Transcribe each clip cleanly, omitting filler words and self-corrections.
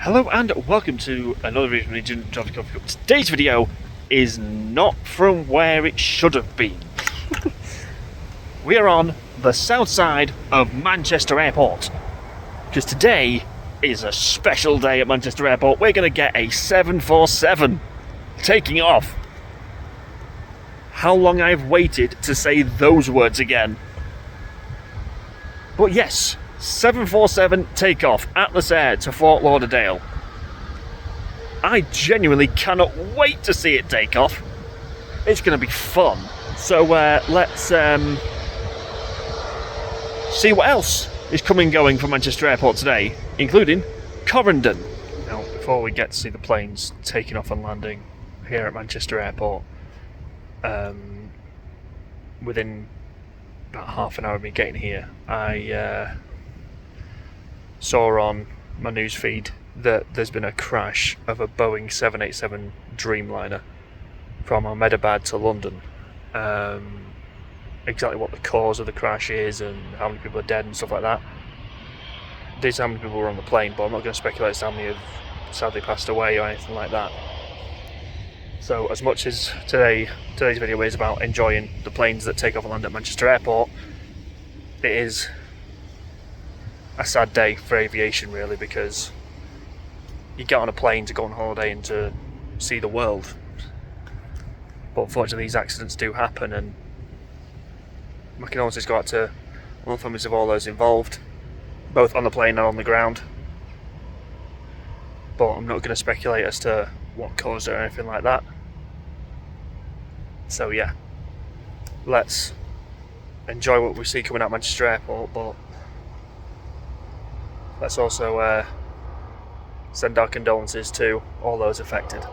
Hello and welcome to another video from Engine Coffee Cup. Today's video is not from where it should have been. We are on the south side of Manchester Airport because today is a special day at Manchester Airport. We're going to get a 747 taking off. How long I've waited to say those words again. But yes, 747 takeoff, Atlas Air to Fort Lauderdale. I genuinely cannot wait to see it take off. It's going to be fun. So let's see what else is coming and going from Manchester Airport today, including Corendon. Now, before we get to see the planes taking off and landing here at Manchester Airport, within about half an hour of me getting here, I saw on my news feed that there's been a crash of a Boeing 787 Dreamliner from Ahmedabad to London. Exactly what the cause of the crash is and how many people are dead and stuff like that. This is how many people were on the plane, but I'm not going to speculate as to how many have sadly passed away or anything like that. So as much as today's video is about enjoying the planes that take off and land at Manchester Airport, it is a sad day for aviation, really, because you get on a plane to go on holiday and to see the world, but unfortunately these accidents do happen, and my condolences go out to all the families of all those involved, both on the plane and on the ground. But I'm not going to speculate as to what caused it or anything like that. So yeah, let's enjoy what we see coming out of Manchester Airport, but let's also send our condolences to all those affected.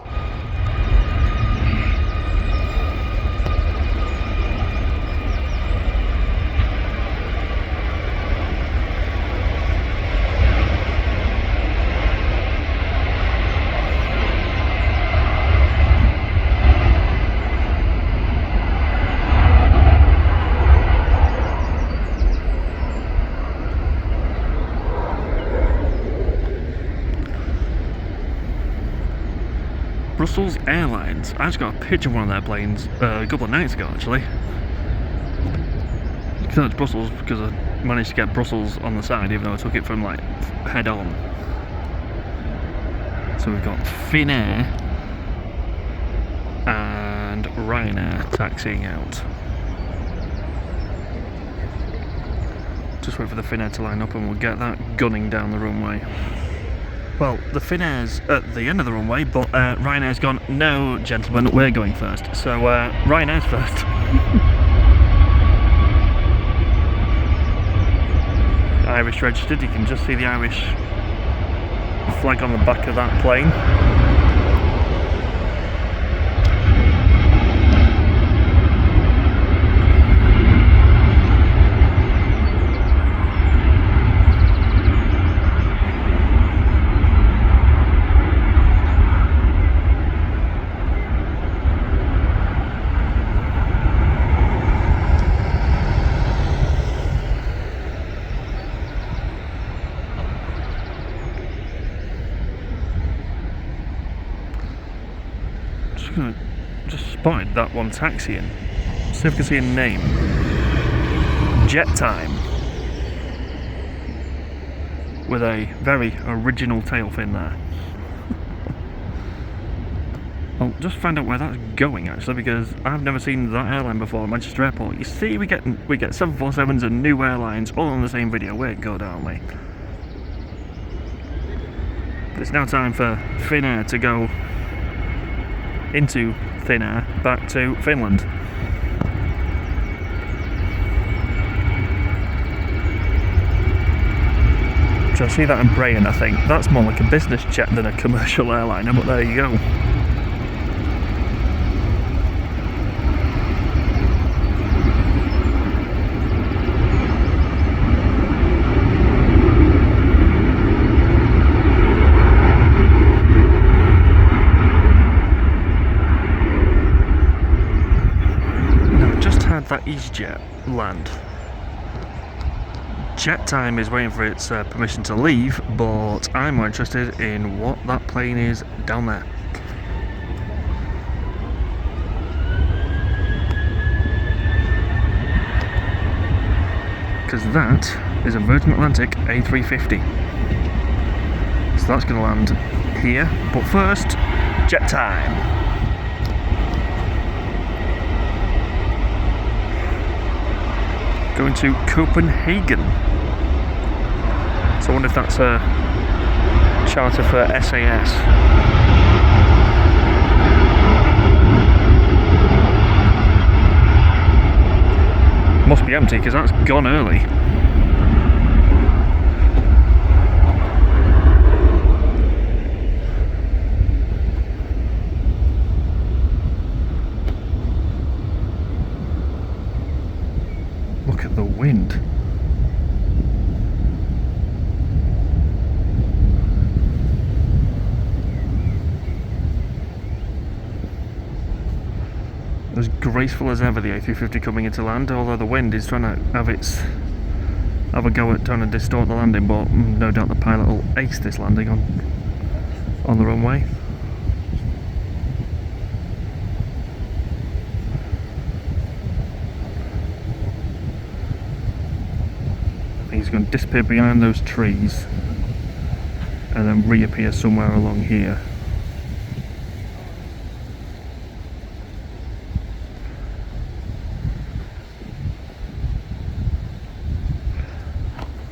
Brussels Airlines. I just got a picture of one of their planes a couple of nights ago, actually. You can tell it's Brussels because I managed to get Brussels on the side, even though I took it from like head on. So we've got Finnair and Ryanair taxiing out. Just wait for the Finnair to line up and we'll get that gunning down the runway. Well, the Finnair's at the end of the runway, but Ryanair's gone, no gentlemen, we're going first. So Ryanair's first. Irish registered, you can just see the Irish flag on the back of that plane. Just spotted that one taxiing. See if I can see a name. Jet Time. With a very original tail fin there. I'll just find out where that's going actually, because I've never seen that airline before at Manchester Airport. You see, we get 747s and new airlines all on the same video. We're good, aren't we? But it's now time for Finnair to go into thin air back to Finland. So I see that in Brain, I think. That's more like a business jet than a commercial airliner, but there you go. That EasyJet land jet time is waiting for its permission to leave, but I'm more interested in what that plane is down there. Because that is a Virgin Atlantic A350. So that's going to land here, but first, jet time. Going to Copenhagen. So I wonder if that's a charter for SAS. Must be empty because that's gone early. Look at the wind. As graceful as ever, the A350 coming into land, although the wind is trying to have a go at trying to distort the landing, but no doubt the pilot will ace this landing on the runway. He's going to disappear behind those trees and then reappear somewhere along here.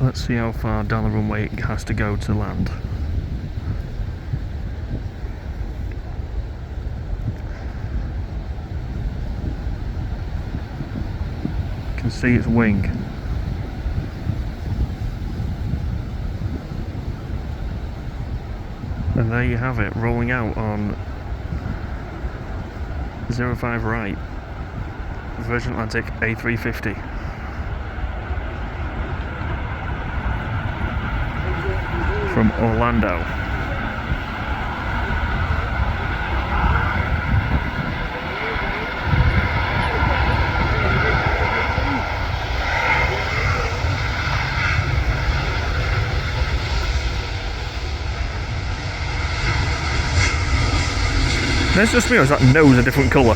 Let's see how far down the runway it has to go to land. You can see its wing. And there you have it, rolling out on 05 right, Virgin Atlantic A350. From Orlando. There's just me, or is that nose a different colour?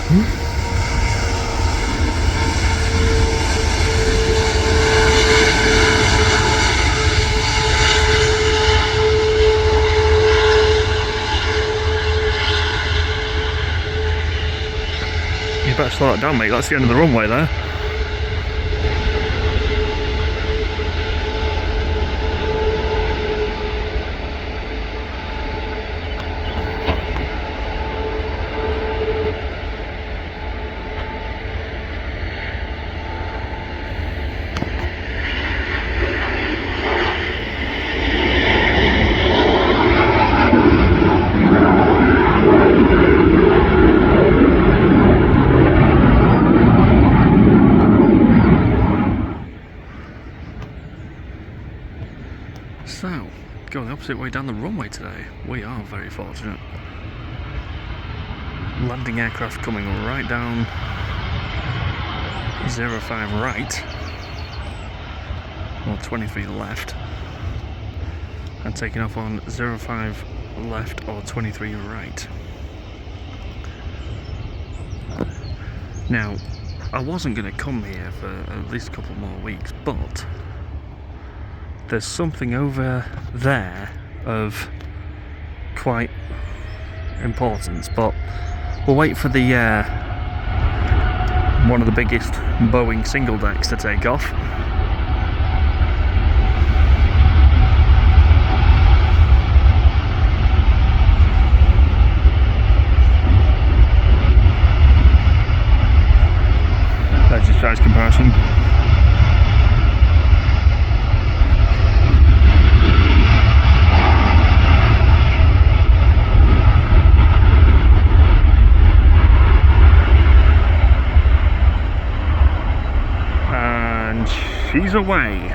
You better slow that down, mate. That's the end of the runway there. So, going the opposite way down the runway today. We are very fortunate. Landing aircraft coming right down 05 right, or 23 left, and taking off on 05 left or 23 right. Now, I wasn't going to come here for at least a couple more weeks, but there's something over there of quite importance, but we'll wait for the one of the biggest Boeing single decks to take off. Let's just try comparison. She's away.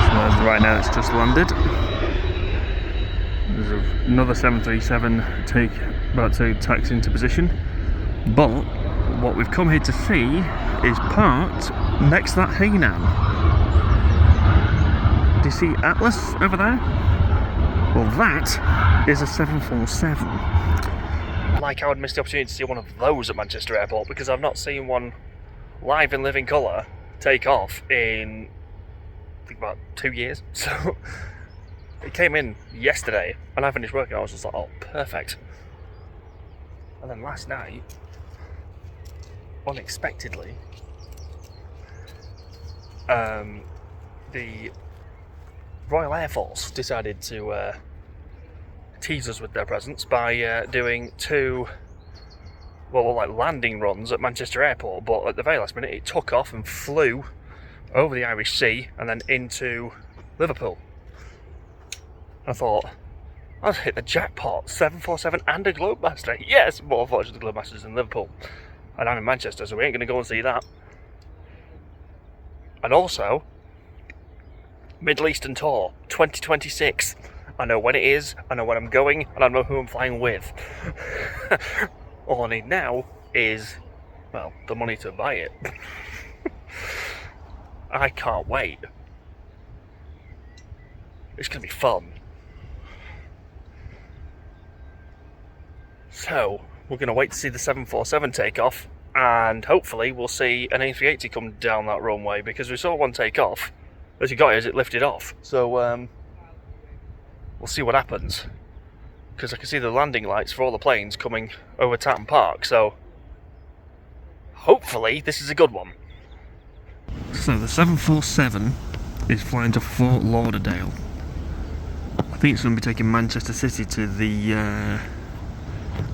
So right now it's just landed. There's another 737 about to taxi into position. But what we've come here to see is part Next to that Hainan. Do you see Atlas over there? Well, that is a 747. Like I would miss the opportunity to see one of those at Manchester Airport, because I've not seen one live in living colour take off in, I think, about 2 years. So it came in yesterday and I finished working. I was just like, oh, perfect. And then last night, unexpectedly, the Royal Air Force decided to tease us with their presence by doing 2 landing runs at Manchester Airport, but at the very last minute it took off and flew over the Irish Sea and then into Liverpool. I thought, I've hit the jackpot, 747 and a Globemaster. Yes, more unfortunately the Globemaster's in Liverpool and I'm in Manchester, so we ain't going to go and see that. And also, Middle Eastern Tour 2026. I know when it is, I know when I'm going, and I know who I'm flying with. All I need now is, well, the money to buy it. I can't wait. It's going to be fun. So, we're going to wait to see the 747 take off, and hopefully we'll see an A380 come down that runway, because we saw one take off. As you got here, as it lifted off. So, we'll see what happens. Because I can see the landing lights for all the planes coming over Tatton Park, so hopefully this is a good one. So the 747 is flying to Fort Lauderdale. I think it's going to be taking Manchester City to the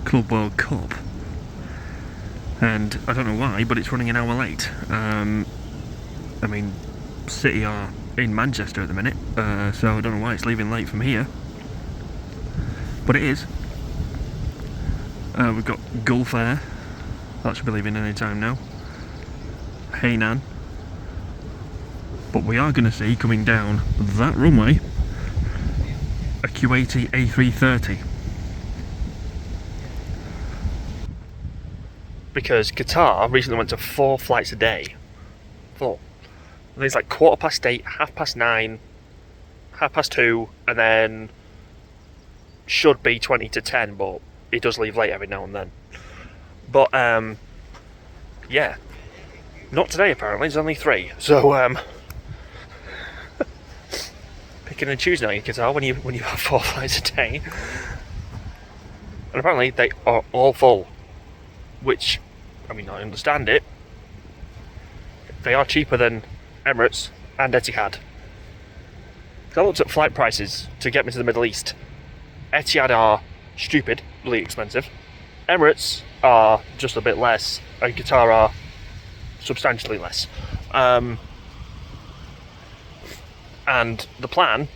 Club World Cup. And I don't know why, but it's running an hour late. I mean, City are in Manchester at the minute, so I don't know why it's leaving late from here. But it is. We've got Gulf Air. That should be leaving any time now. Hainan. But we are going to see coming down that runway a Kuwaiti A330. Because Qatar recently went to 4 flights a day. 4. I think it's like 8:15, 9:30, 2:30, and then should be 20 to 10, but it does leave late every now and then. But yeah, not today apparently. There's only 3. So picking and choosing on your Qatar when you have 4 flights a day. And apparently they are all full, which, I mean, I understand it. They are cheaper than Emirates and Etihad. I looked at flight prices to get me to the Middle East. Etihad are stupidly expensive. Emirates are just a bit less, and Qatar are substantially less. And the plan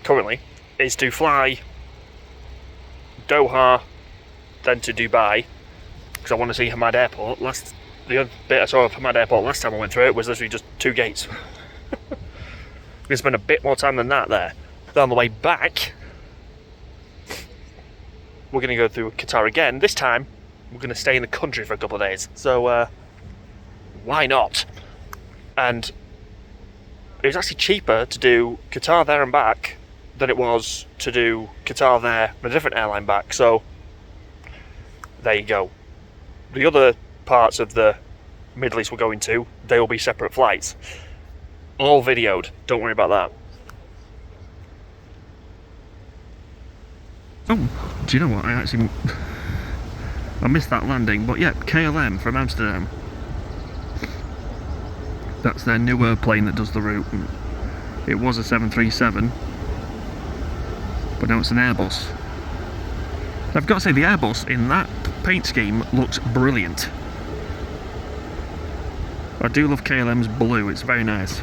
currently is to fly Doha, then to Dubai, because I want to see Hamad Airport. The other bit I saw of Hamad Airport last time I went through it was literally just 2 gates. We're going to spend a bit more time than that there. Then on the way back, we're going to go through Qatar again. This time, we're going to stay in the country for a couple of days. So, why not? And it was actually cheaper to do Qatar there and back than it was to do Qatar there and a different airline back. So, there you go. The other parts of the Middle East we're going to, they will be separate flights. All videoed. Don't worry about that. Oh, do you know what? I missed that landing, but yeah, KLM from Amsterdam. That's their newer plane that does the route. It was a 737, but now it's an Airbus. I've got to say, the Airbus in that paint scheme looks brilliant. I do love KLM's blue, it's very nice.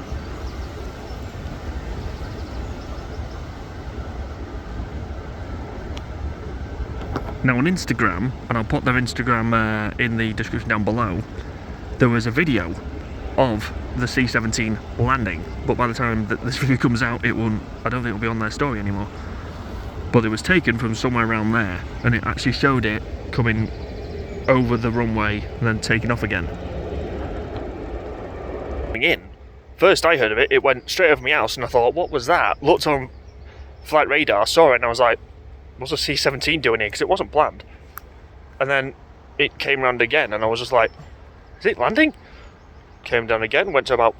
Now on Instagram, and I'll put their Instagram in the description down below, there was a video of the C-17 landing, but by the time that this video comes out, I don't think it'll be on their story anymore. But it was taken from somewhere around there, and it actually showed it coming over the runway and then taking off again. in. First I heard of it, it went straight over my house, and I thought, what was that? Looked on flight radar, saw it, and I was like, what's a C-17 doing here? Because it wasn't planned. And then it came round again, and I was just like, is it landing? Came down again, went to about,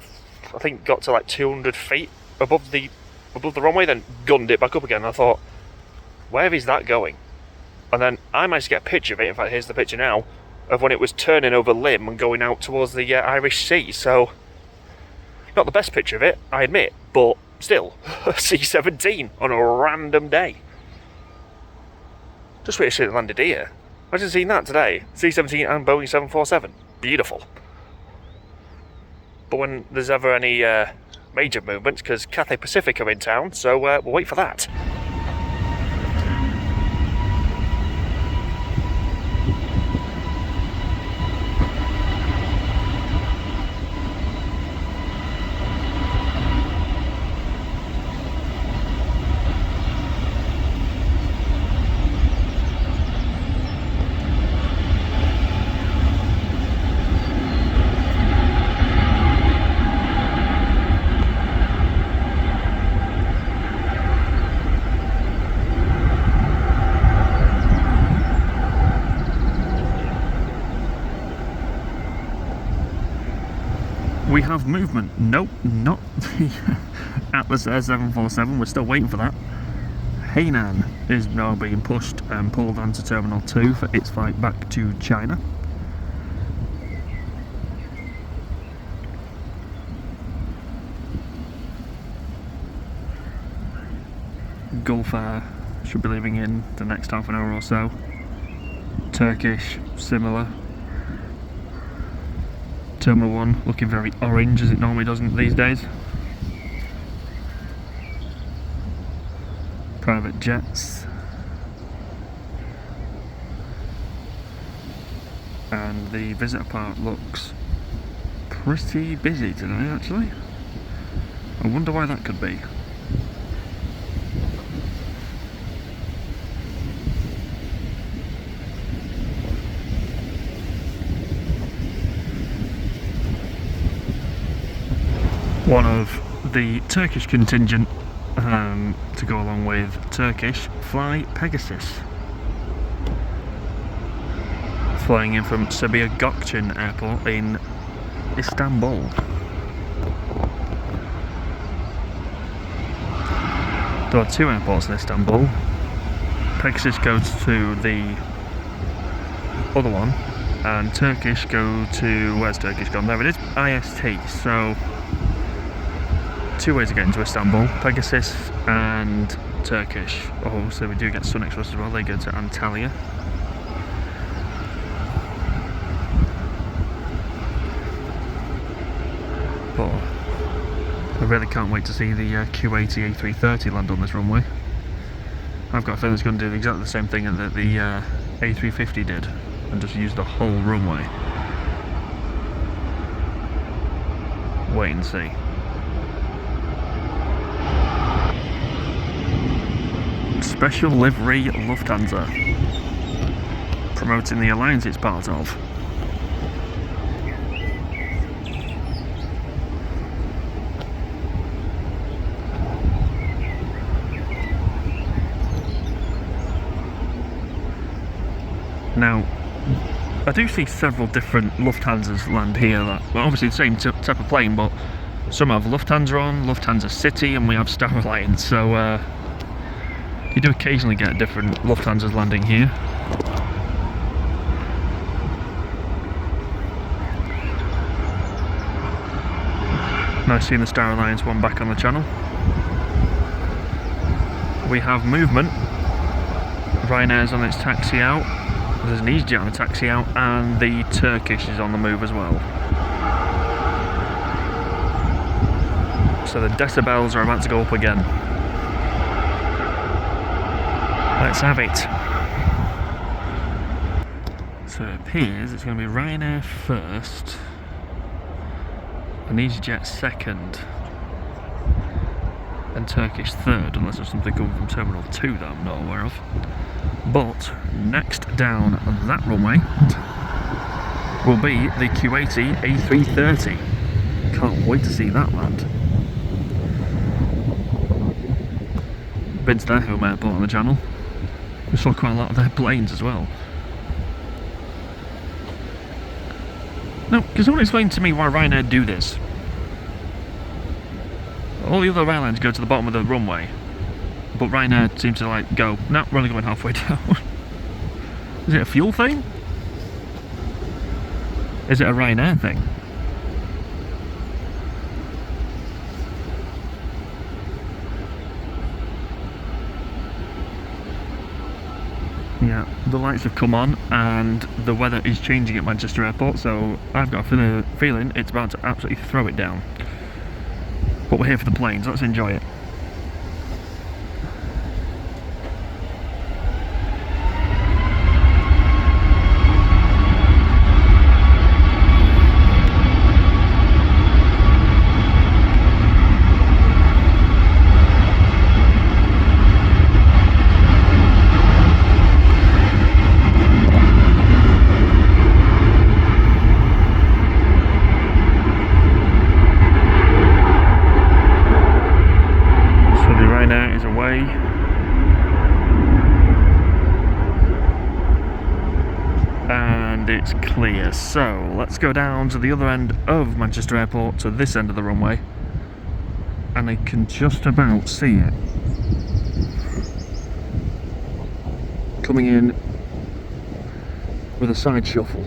I think got to like 200 feet above the runway, then gunned it back up again. And I thought, where is that going? And then I managed to get a picture of it. In fact, here's the picture now of when it was turning over limb and going out towards the Irish Sea. So, not the best picture of it, I admit, but still, C-17 on a random day. Just wish it landed here. Imagine seeing that today. C-17 and Boeing 747. Beautiful. But when there's ever any major movements, because Cathay Pacific are in town, so we'll wait for that. We have movement. Nope, not the Atlas Air 747. We're still waiting for that. Hainan is now being pushed and pulled onto Terminal 2 for its flight back to China. Gulf Air should be leaving in the next half an hour or so. Turkish, similar. Terminal 1 looking very orange as it normally doesn't these days. Private jets. And the visitor part looks pretty busy today actually. I wonder why that could be. One of the Turkish contingent to go along with Turkish fly Pegasus, flying in from Sabiha Gökçen Airport in Istanbul. There are two airports in Istanbul. Pegasus goes to the other one, and Turkish go to, where's Turkish gone? There it is, IST. So two ways of getting to Istanbul, Pegasus and Turkish. Oh, so we do get Sun Express as well, they go to Antalya. But I really can't wait to see the Q80 A330 land on this runway. I've got a feeling it's going to do exactly the same thing that the A350 did, and just use the whole runway. Wait and see. Special livery Lufthansa, promoting the alliance it's part of. Now, I do see several different Lufthansas land here. That, well, obviously the same type of plane, but some have Lufthansa on, Lufthansa City, and we have Star Alliance. So you do occasionally get different Lufthansas landing here. Nice seeing the Star Alliance one back on the channel. We have movement. Ryanair's on its taxi out. There's an EasyJet on the taxi out, and the Turkish is on the move as well. So the decibels are about to go up again. Let's have it. So it appears it's going to be Ryanair first, and EasyJet second, and Turkish third, unless there's something coming from Terminal 2 that I'm not aware of. But next down that runway will be the Q80 A330. Can't wait to see that land. Been to their home airport on the channel. We saw quite a lot of their planes as well. Now, can someone explain to me why Ryanair do this? All the other airlines go to the bottom of the runway, but Ryanair seems to like go, no, we're only going halfway down. Is it a fuel thing? Is it a Ryanair thing? Yeah, the lights have come on and the weather is changing at Manchester Airport, so I've got a feeling it's about to absolutely throw it down. But we're here for the planes, let's enjoy it. And it's clear, so let's go down to the other end of Manchester Airport to this end of the runway, and I can just about see it coming in with a side shuffle.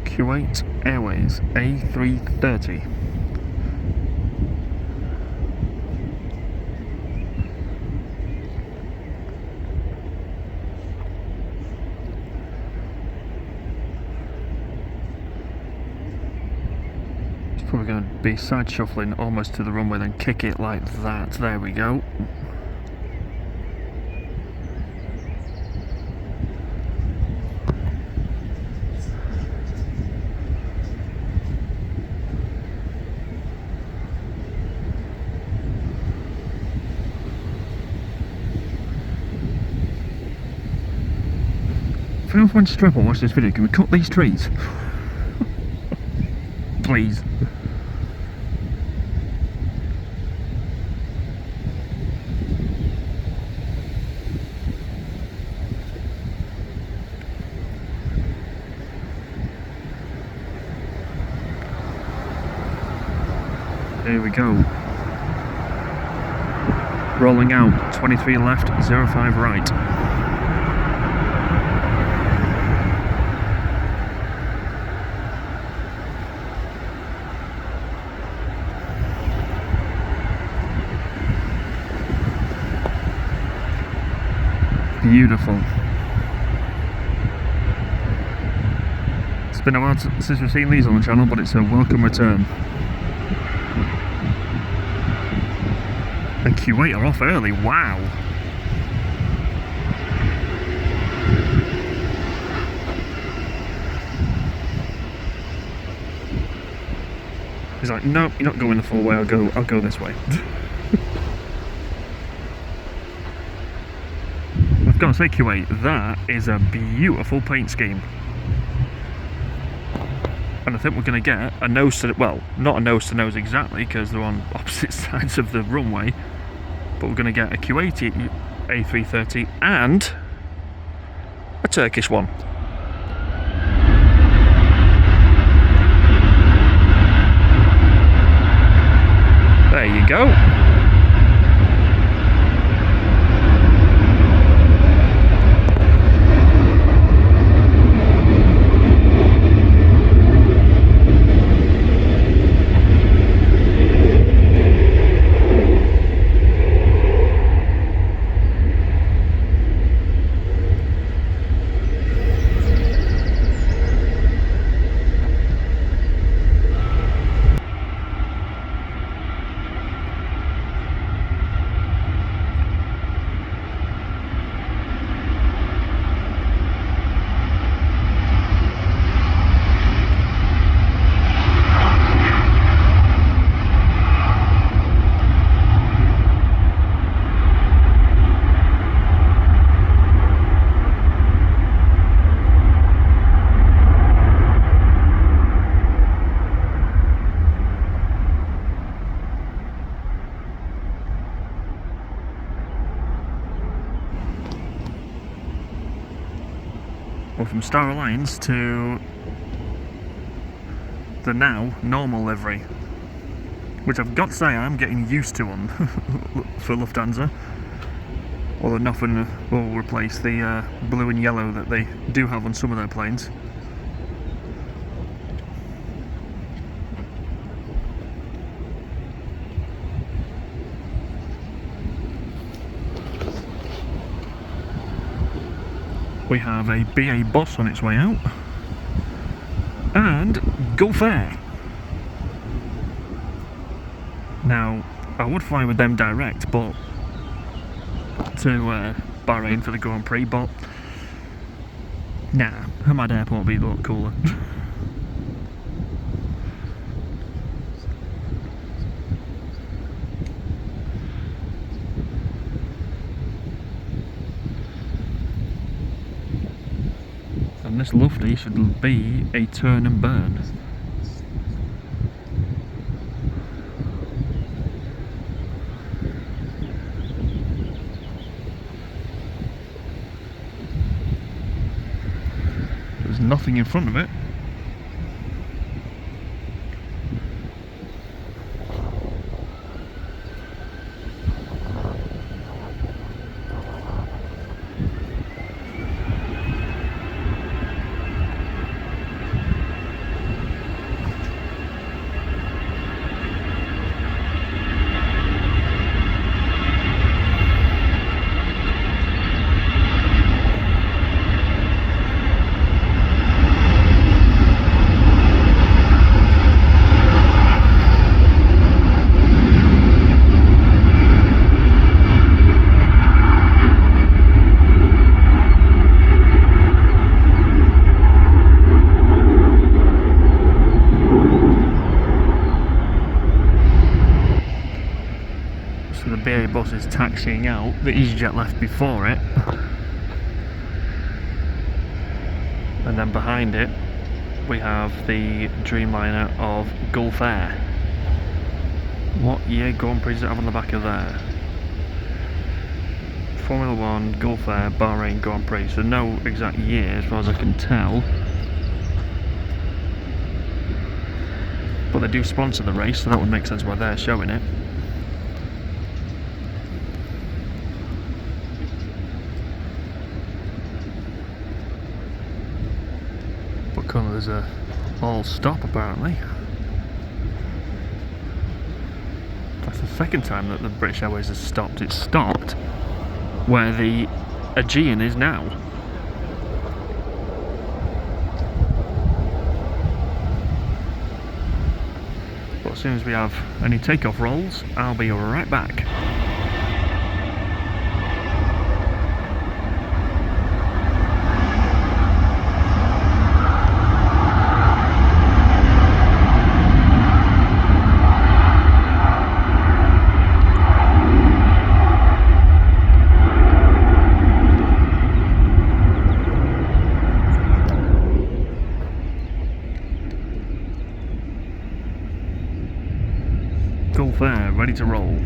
Kuwait Airways A380. It's probably going to be side shuffling almost to the runway, then kick it like that. There we go. If anyone wants to strap or watch this video, can we cut these trees? Please. Here we go. Rolling out, 23 left, 05 right. Beautiful. It's been a while since we've seen these on the channel, but it's a welcome return. And Kuwait are off early, wow! He's like, no, you're not going the full way, I'll go this way. I've got to say, Kuwait, that is a beautiful paint scheme. And I think we're going to get a nose to, well, not a nose to nose exactly, because they're on opposite sides of the runway, but we're going to get a Kuwaiti A330 and a Turkish one. There you go. from Star Alliance to the now normal livery, which I've got to say I'm getting used to on for Lufthansa. Although nothing will replace the blue and yellow that they do have on some of their planes. We have a BA bus on its way out, and Gulf Air. Now, I would fly with them direct, but to Bahrain for the Grand Prix, but nah, Hamad Airport would be a lot cooler. And this Lufty should be a turn and burn. There's nothing in front of it. So the BA bus is taxiing out, the EasyJet left before it, and then behind it we have the Dreamliner of Gulf Air. What year Grand Prix does it have on the back of there? Formula 1, Gulf Air, Bahrain Grand Prix, so no exact year as far as I can tell. But they do sponsor the race, so that would make sense why they're showing it. But colours are all stop apparently. That's the second time that the British Airways has stopped. It's stopped where the Aegean is now. But as soon as we have any takeoff rolls, I'll be right back. Gulf Air, ready to roll.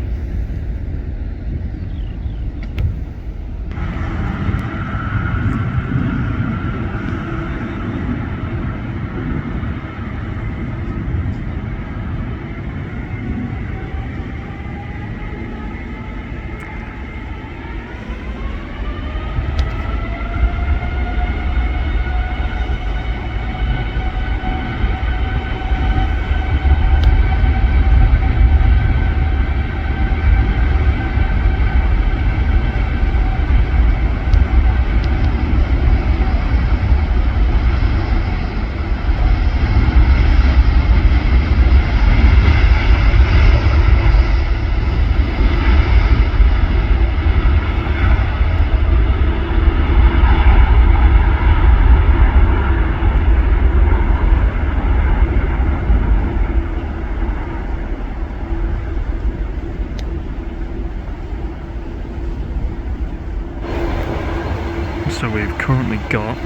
So we've currently got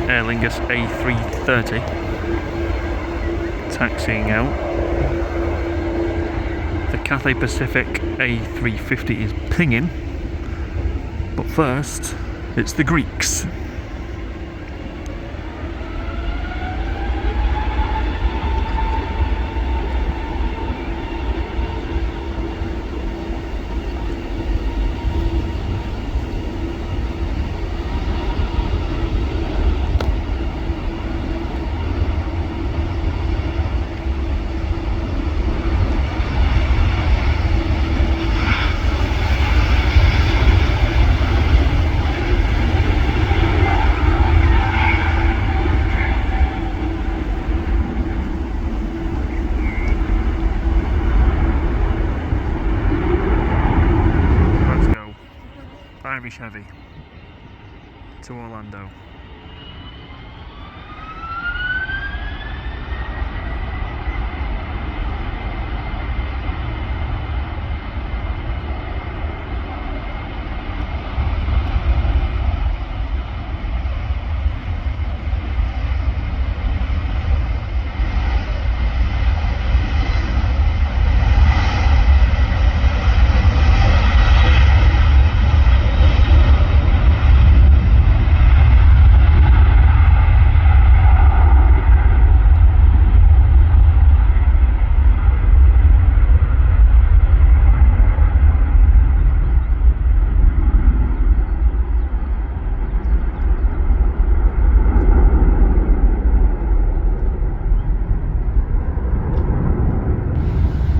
Aer India A380 taxiing out. The Cathay Pacific A350 is pinging, but first it's the Greeks. British Heavy to Orlando.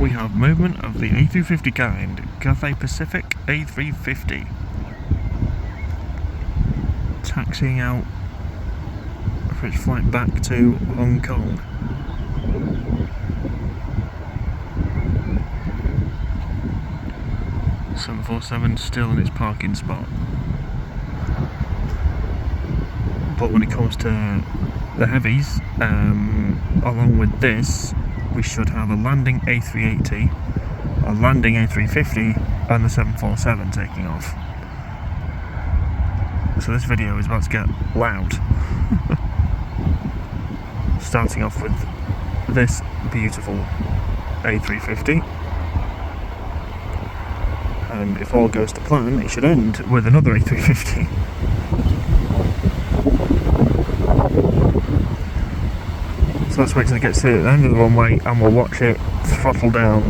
We have movement of the A350 kind, Cathay Pacific A350, taxiing out for its flight back to Hong Kong. .747 still in its parking spot. But when it comes to the heavies, along with this, we should have a landing A380, a landing A350, and the 747 taking off. So this video is about to get loud. Starting off with this beautiful A350. And if all goes to plan, it should end with another A350. So let's wait till it gets to the end of the runway and we'll watch it throttle down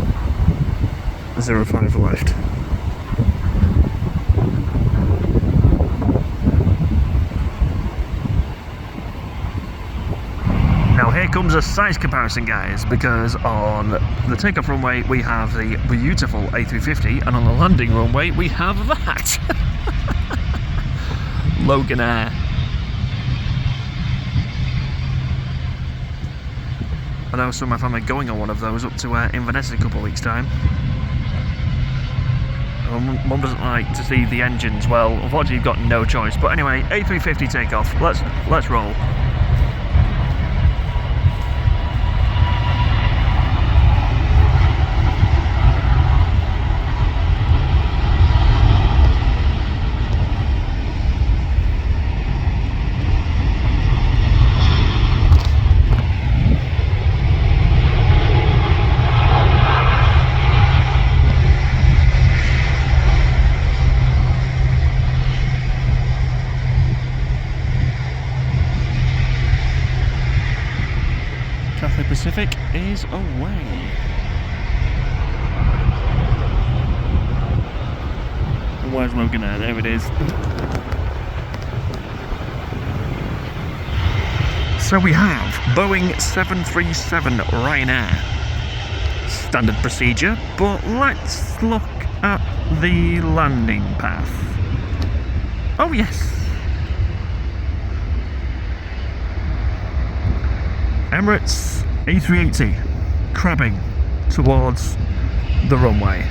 05 left. Now here comes a size comparison, guys, because on the takeoff runway we have the beautiful A350 and on the landing runway we have that! Logan Air. I know some of my family are going on one of those up to Inverness in a couple of weeks' time. Mum doesn't like to see the engines. Well, unfortunately you've got no choice. But anyway, A350 takeoff. Let's roll. Cathay Pacific is away. And where's Logan Air? There it is. So we have Boeing 737 Ryanair. Standard procedure, but let's look at the landing path. Oh yes! Emirates A380 crabbing towards the runway.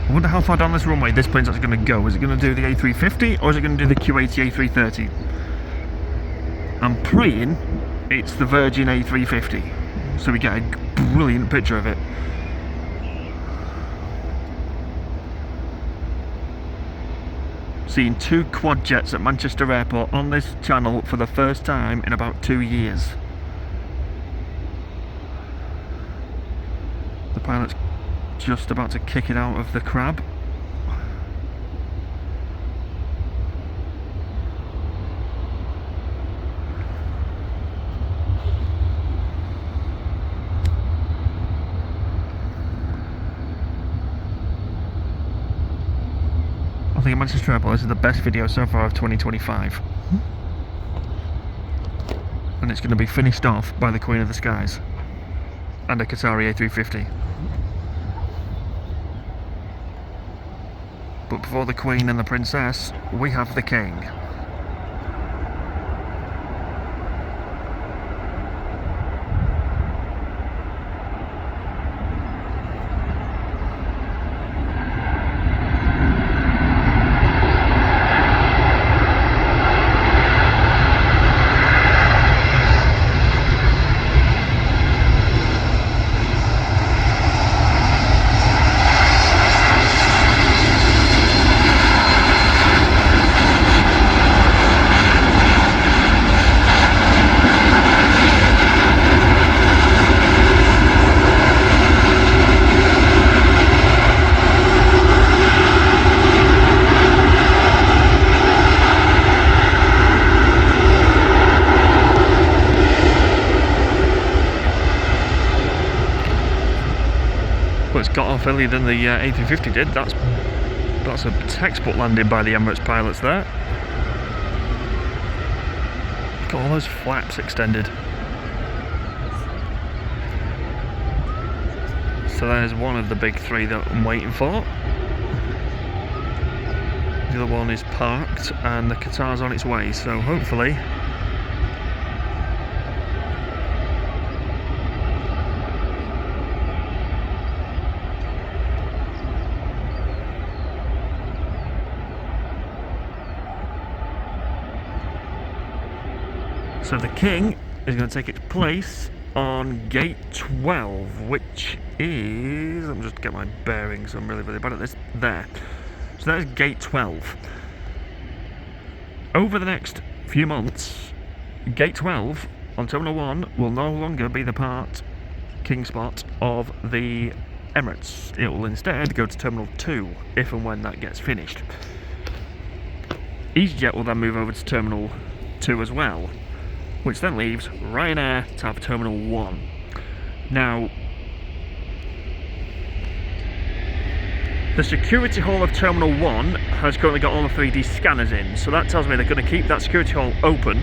I wonder how far down this runway this plane's actually going to go. Is it going to do the A350 or is it going to do the Q80 A330? I'm praying it's the Virgin A350 so we get a brilliant picture of it. Seeing two quad jets at Manchester Airport on this channel for the first time in about 2 years. The pilot's just about to kick it out of the crab. I think Manchester Airport, this is the best video so far of 2025. And it's going to be finished off by the Queen of the Skies and a Qatari A350. But before the Queen and the Princess, we have the King. off earlier than the A350 did. That's a textbook landing by the Emirates pilots there. Look at all those flaps extended. So there's one of the big three that I'm waiting for. The other one is parked and the Qatar's on its way, so hopefully so the King is going to take its place on gate 12, which is, let me just get my bearings, I'm really bad at this, there. So that is gate 12. Over the next few months, gate 12 on Terminal 1 will no longer be the King spot of the Emirates. It will instead go to Terminal 2 if and when that gets finished. EasyJet will then move over to Terminal 2 as well, which then leaves Ryanair to have Terminal 1. Now, the security hall of Terminal 1 has currently got all the 3D scanners in, so that tells me they're going to keep that security hall open,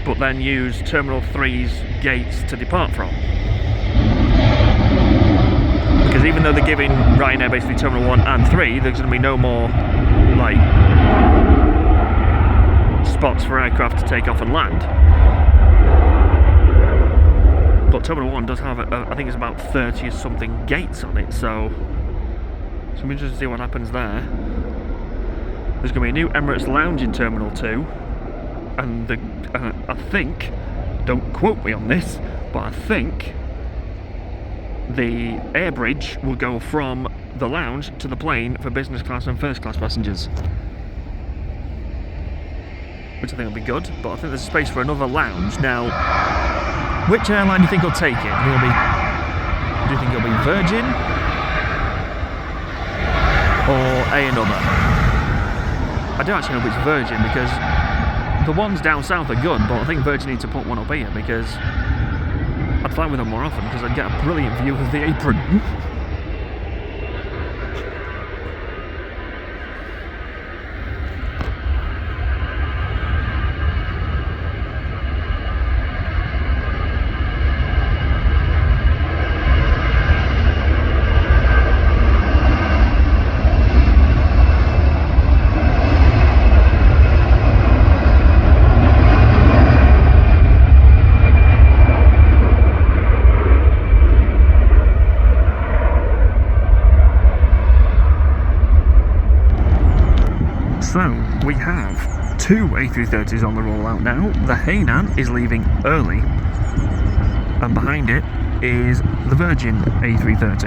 but then use Terminal 3's gates to depart from. Because even though they're giving Ryanair basically Terminal 1 and 3, there's going to be no more, like, spots for aircraft to take off and land. But Terminal 1 does have, I think it's about 30 or something gates on it, so I'm interested to see what happens there. There's going to be a new Emirates lounge in Terminal 2, and I think, don't quote me on this, but I think the air bridge will go from the lounge to the plane for business class and first class passengers, which I think will be good, but I think there's space for another lounge. Now, which airline do you think will take it? Do you think it'll be Virgin or another? I don't actually know if it's Virgin, because the ones down south are good, but I think Virgin need to put one up here, because I'd fly with them more often, because I'd get a brilliant view of the apron. So, we have two A330s on the rollout now. The Hainan is leaving early, and behind it is the Virgin A330.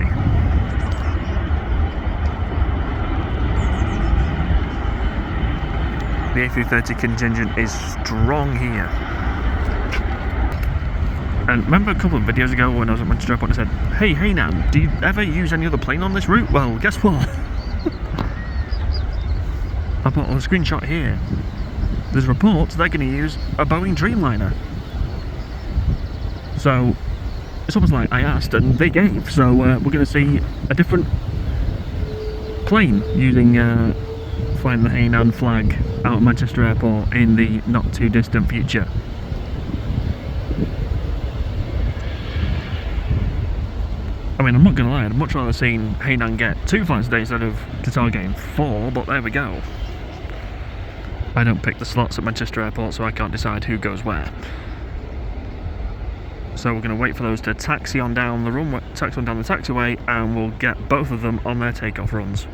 The A330 contingent is strong here. And remember a couple of videos ago when I was at Manchester Airport and I said, "Hey Hainan, do you ever use any other plane on this route?" Well, guess what? I put on a screenshot here. There's reports they're going to use a Boeing Dreamliner. So it's almost like I asked and they gave. So we're going to see a different plane using flying the Hainan flag out of Manchester Airport in the not too distant future. I mean, I'm not going to lie, I'd much rather seen Hainan get 2 flights a day instead of Qatar getting 4, but there we go. I don't pick the slots at Manchester Airport, so I can't decide who goes where. So we're going to wait for those to taxi on down the runway, taxi on down the taxiway, and we'll get both of them on their takeoff runs.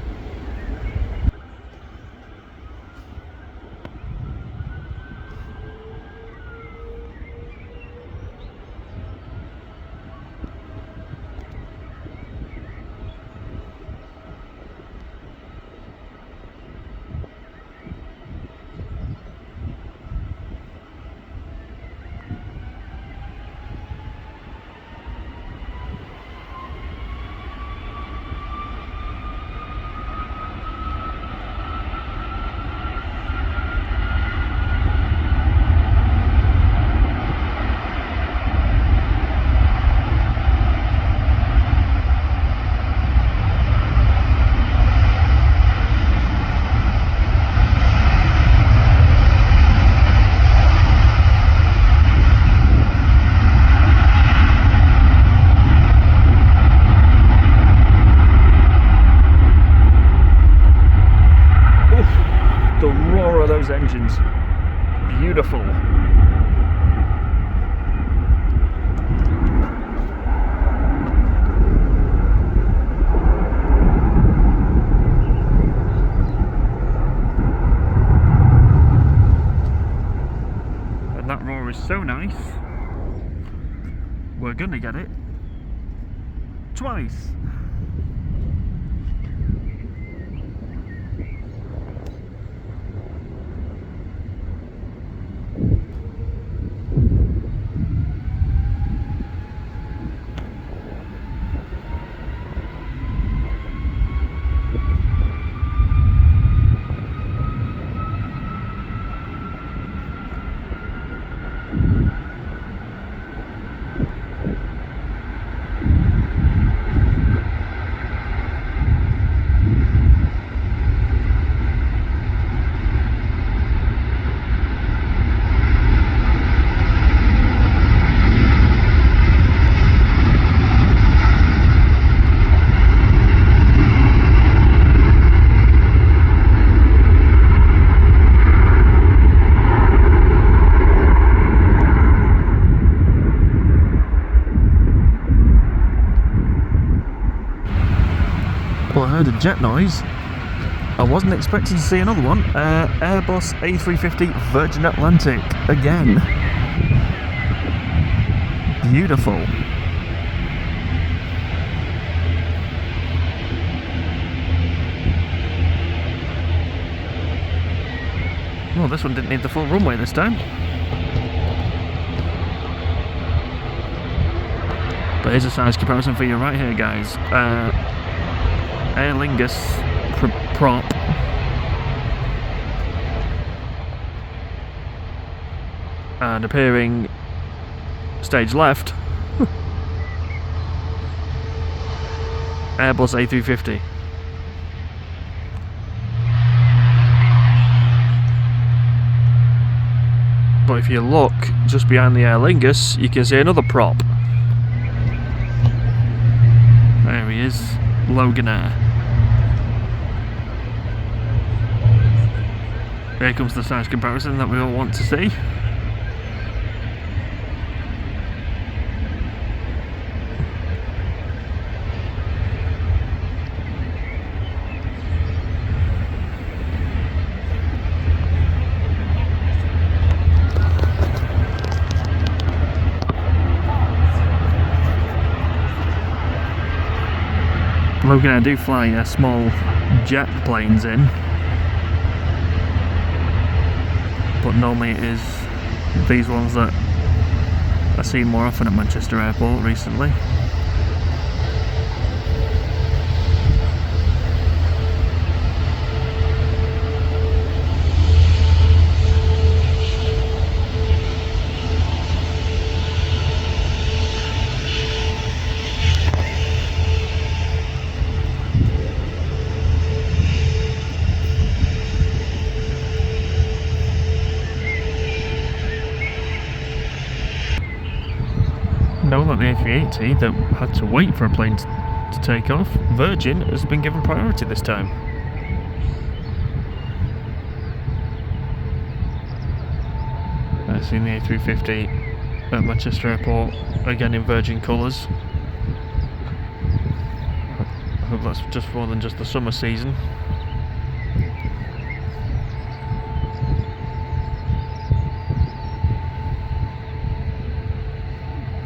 beautiful. And that roar is so nice. We're gonna get it twice. Well, I heard a jet noise. I wasn't expecting to see another one. Airbus A380 Virgin Atlantic again. Beautiful. Well, this one didn't need the full runway this time. But here's a size comparison for you right here, guys. Aer Lingus prop. And appearing stage left, Airbus A350. But if you look just behind the Aer Lingus, you can see another prop. There he is, Loganair. Here comes the size comparison that we all want to see. Loganair do fly small jet planes in, but normally it is these ones that I've seen more often at Manchester Airport recently. Know that the A380 that had to wait for a plane to take off, Virgin has been given priority this time. I've seen the A350 at Manchester Airport again in Virgin colours. I hope that's just more than just the summer season.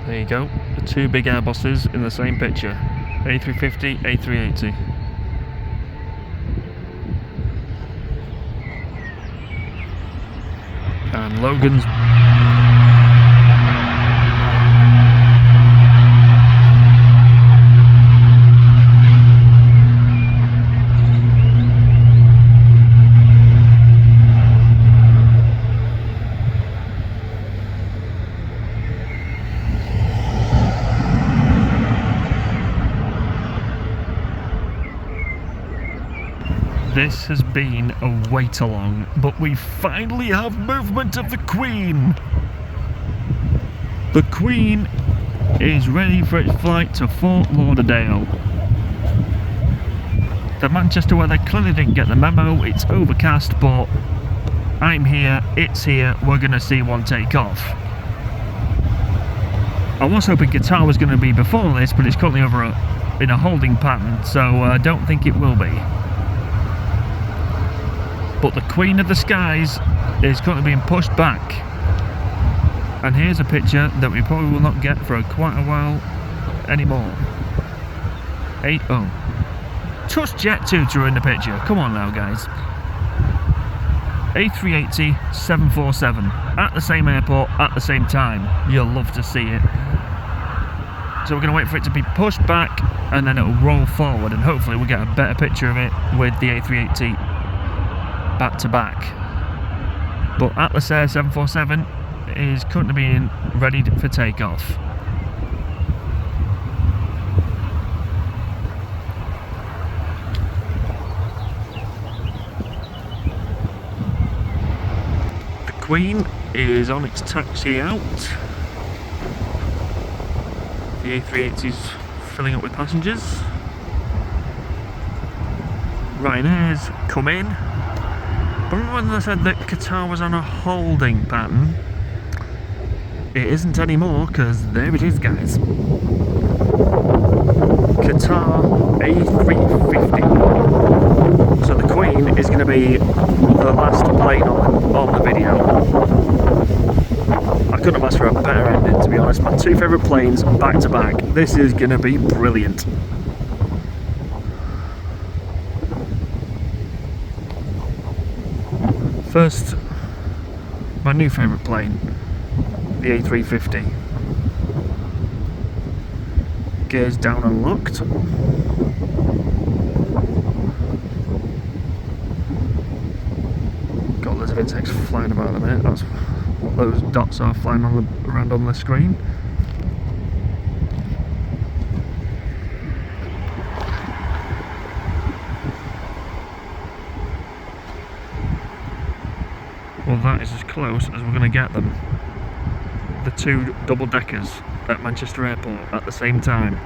There you go, the two big Airbuses in the same picture, A350, A380. And Logan's This has been a wait along, but we finally have movement of the Queen. The Queen is ready for its flight to Fort Lauderdale. The Manchester weather clearly didn't get the memo. It's overcast, but I'm here, it's here, we're going to see one take off. I was hoping Qatar was going to be before this, but it's currently over in a holding pattern, so I don't think it will be. But the Queen of the Skies is currently being pushed back. And here's a picture that we probably will not get for quite a while anymore. 8-0. Trust Jet Tutor in the picture. Come on now, guys. A380 747 at the same airport at the same time. You'll love to see it. So we're going to wait for it to be pushed back, and then it'll roll forward, and hopefully we'll get a better picture of it with the A380 back to back. But Atlas Air 747 is currently being ready for takeoff. The Queen is on its taxi out. The A380 is filling up with passengers. Ryanair's come in. But remember when I said that Qatar was on a holding pattern? It isn't anymore, because there it is, guys. Qatar A350. So the Queen is going to be the last plane on the video. I couldn't have asked for a better ending, to be honest. My two favourite planes back to back. This is going to be brilliant. First, my new favourite plane, the A350. Gears down and locked. Got loads of insects flying about at the minute. That's what those dots are flying around on the screen. Well, that is as close as we're going to get them. The two double-deckers at Manchester Airport at the same time.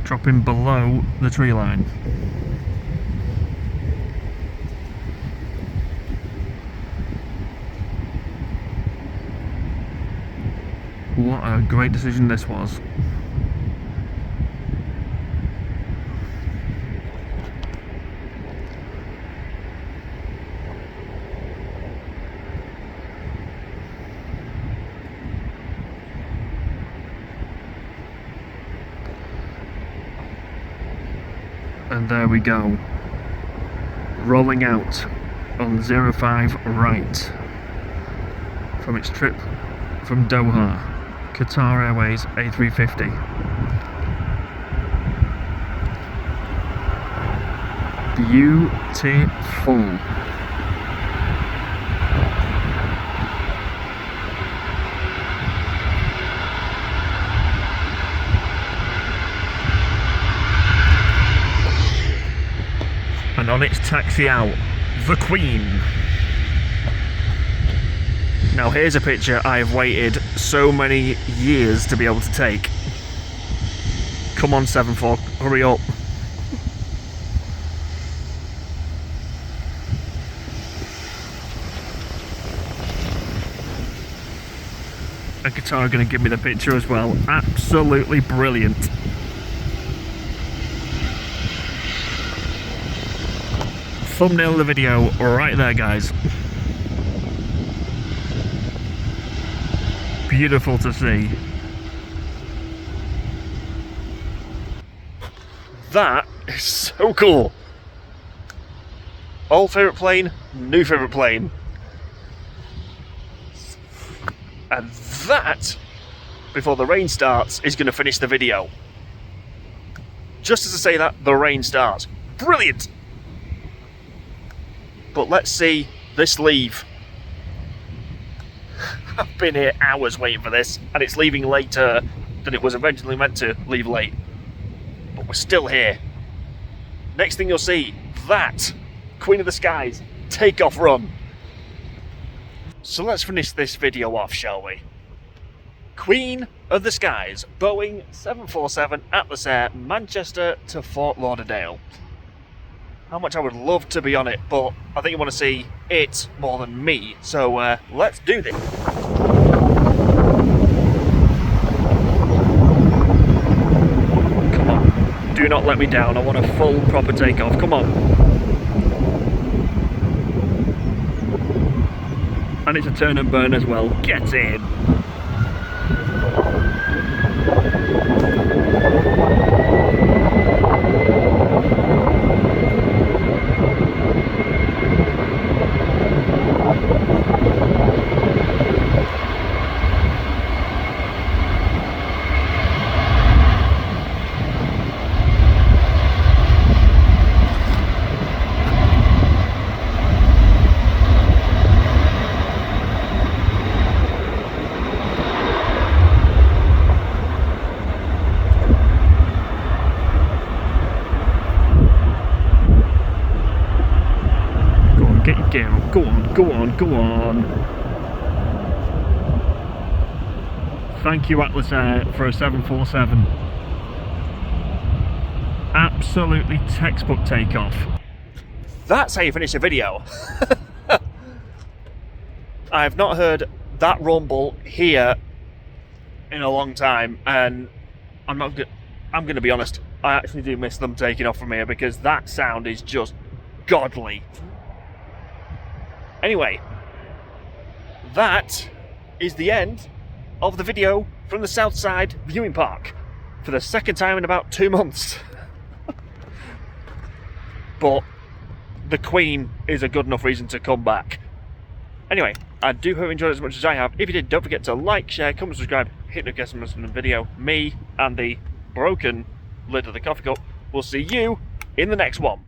Dropping below the tree line. What a great decision this was. And there we go. Rolling out on 05 right from its trip from Doha. Qatar Airways A350. Beautiful. And on its taxi out, the Queen. Now here's a picture I have waited so many years to be able to take. Come on 74, hurry up. And Qatar are going to give me the picture as well. Absolutely brilliant. Thumbnail of the video right there, guys. Beautiful to see. That is so cool. Old favourite plane, new favourite plane. And that, before the rain starts, is going to finish the video. Just as I say that, the rain starts. Brilliant! But let's see this leave. I've been here hours waiting for this, and it's leaving later than it was originally meant to leave late. But we're still here. Next thing you'll see, that Queen of the Skies takeoff run. So let's finish this video off, shall we? Queen of the Skies, Boeing 747 Atlas Air, Manchester to Fort Lauderdale. How much I would love to be on it, but I think you want to see it more than me, so let's do this. Come on, do not let me down, I want a full proper takeoff, come on. And it's a turn and burn as well, get in. Get your gear on, go on, go on, go on. Thank you Atlas Air for a 747. Absolutely textbook takeoff. That's how you finish a video. I have not heard that rumble here in a long time, and I'm going to be honest, I actually do miss them taking off from here because that sound is just godly. Anyway, that is the end of the video from the Southside viewing park for the second time in about 2 months. But the Queen is a good enough reason to come back. Anyway, I do hope you enjoyed it as much as I have. If you did, don't forget to like, share, comment, subscribe, hit the notification button on the video. Me and the broken lid of the coffee cup will see you in the next one.